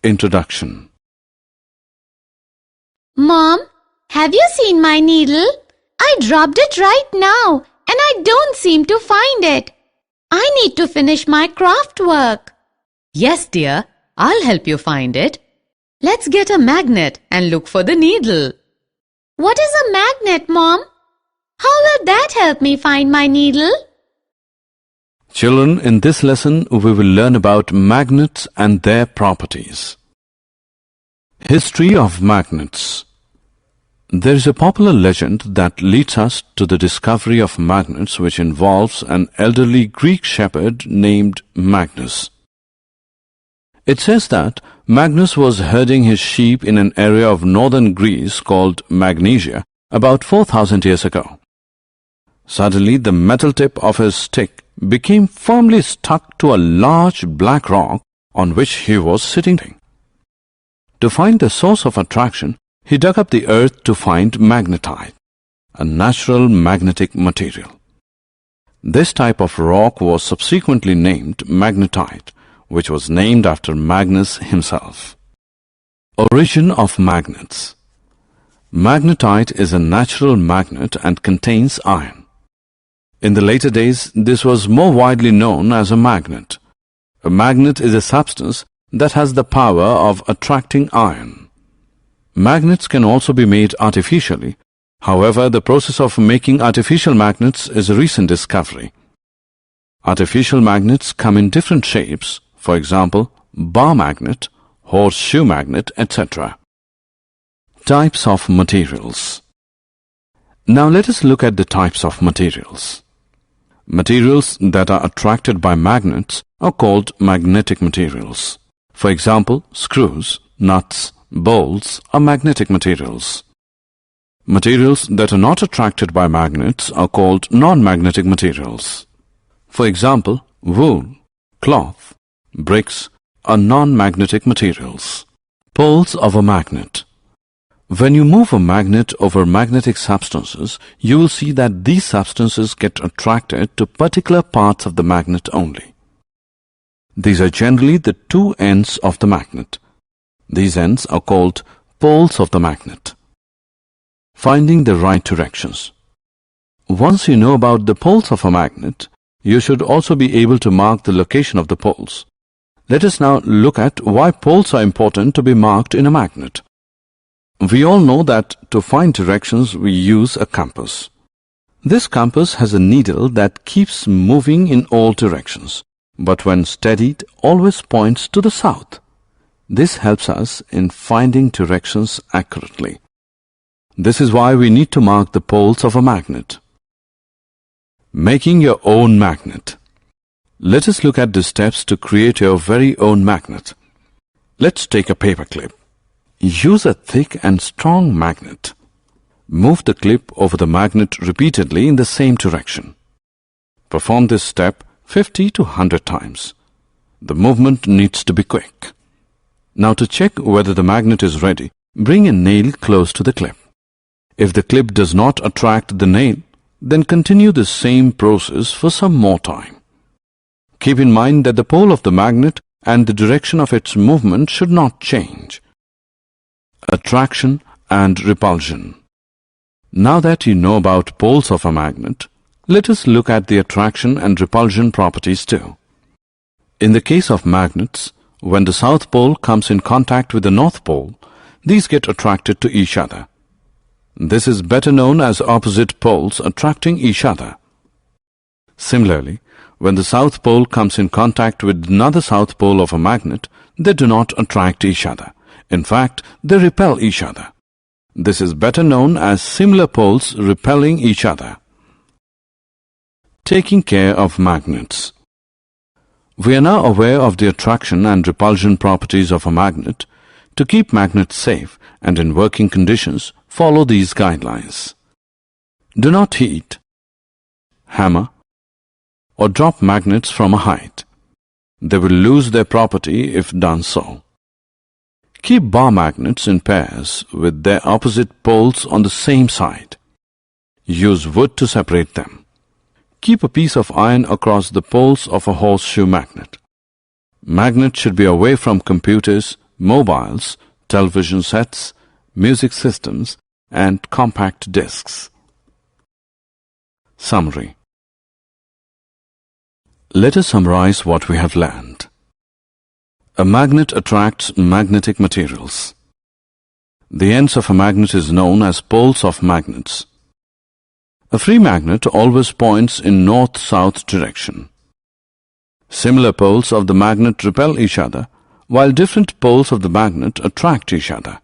Introduction. Mom, have you seen my needle? I dropped it right now and I don't seem to find it. I need to finish my craft work. Yes, dear, I'll help you find it. Let's get a magnet and look for the needle. What is a magnet, Mom? How will that help me find my needle? Children, in this lesson we will learn about magnets and their properties. History of magnets. There is a popular legend that leads us to the discovery of magnets, which involves an elderly Greek shepherd named Magnus. It says that Magnus was herding his sheep in an area of northern Greece called Magnesia about 4,000 years ago. Suddenly, the metal tip of his stick became firmly stuck to a large black rock on which he was sitting. To find the source of attraction, he dug up the earth to find magnetite, a natural magnetic material. This type of rock was subsequently named magnetite, which was named after Magnus himself. Origin of magnets. Magnetite is a natural magnet and contains iron. In the later days, this was more widely known as a magnet. A magnet is a substance that has the power of attracting iron. Magnets can also be made artificially. However, the process of making artificial magnets is a recent discovery. Artificial magnets come in different shapes, for example, bar magnet, horseshoe magnet, etc. Types of materials. Now let us look at the types of materials. Materials that are attracted by magnets are called magnetic materials. For example, screws, nuts, bolts are magnetic materials. Materials that are not attracted by magnets are called non-magnetic materials. For example, wool, cloth, bricks are non-magnetic materials. Poles of a magnet. When you move a magnet over magnetic substances, you will see that these substances get attracted to particular parts of the magnet only. These are generally the two ends of the magnet. These ends are called poles of the magnet. Finding the right directions. Once you know about the poles of a magnet, you should also be able to mark the location of the poles. Let us now look at why poles are important to be marked in a magnet. We all know that to find directions we use a compass. This compass has a needle that keeps moving in all directions, but when steadied always points to the south. This helps us in finding directions accurately. This is why we need to mark the poles of a magnet. Making your own magnet. Let us look at the steps to create your very own magnet. Let's take a paper clip. Use a thick and strong magnet. Move the clip over the magnet repeatedly in the same direction. Perform this step 50 to 100 times. The movement needs to be quick. Now to check whether the magnet is ready, bring a nail close to the clip. If the clip does not attract the nail, then continue the same process for some more time. Keep in mind that the pole of the magnet and the direction of its movement should not change. Attraction and repulsion. Now that you know about poles of a magnet, let us look at the attraction and repulsion properties too. In the case of magnets, when the South Pole comes in contact with the North Pole, these get attracted to each other. This is better known as opposite poles attracting each other. Similarly, when the South Pole comes in contact with another South Pole of a magnet, they do not attract each other. In fact, they repel each other. This is better known as similar poles repelling each other. Taking care of magnets. We are now aware of the attraction and repulsion properties of a magnet. To keep magnets safe and in working conditions, follow these guidelines. Do not heat, hammer, or drop magnets from a height. They will lose their property if done so. Keep bar magnets in pairs with their opposite poles on the same side. Use wood to separate them. Keep a piece of iron across the poles of a horseshoe magnet. Magnets should be away from computers, mobiles, television sets, music systems, and compact discs. Summary. Let us summarize what we have learned. A magnet attracts magnetic materials. The ends of a magnet is known as poles of magnets. A free magnet always points in north-south direction. Similar poles of the magnet repel each other, while different poles of the magnet attract each other.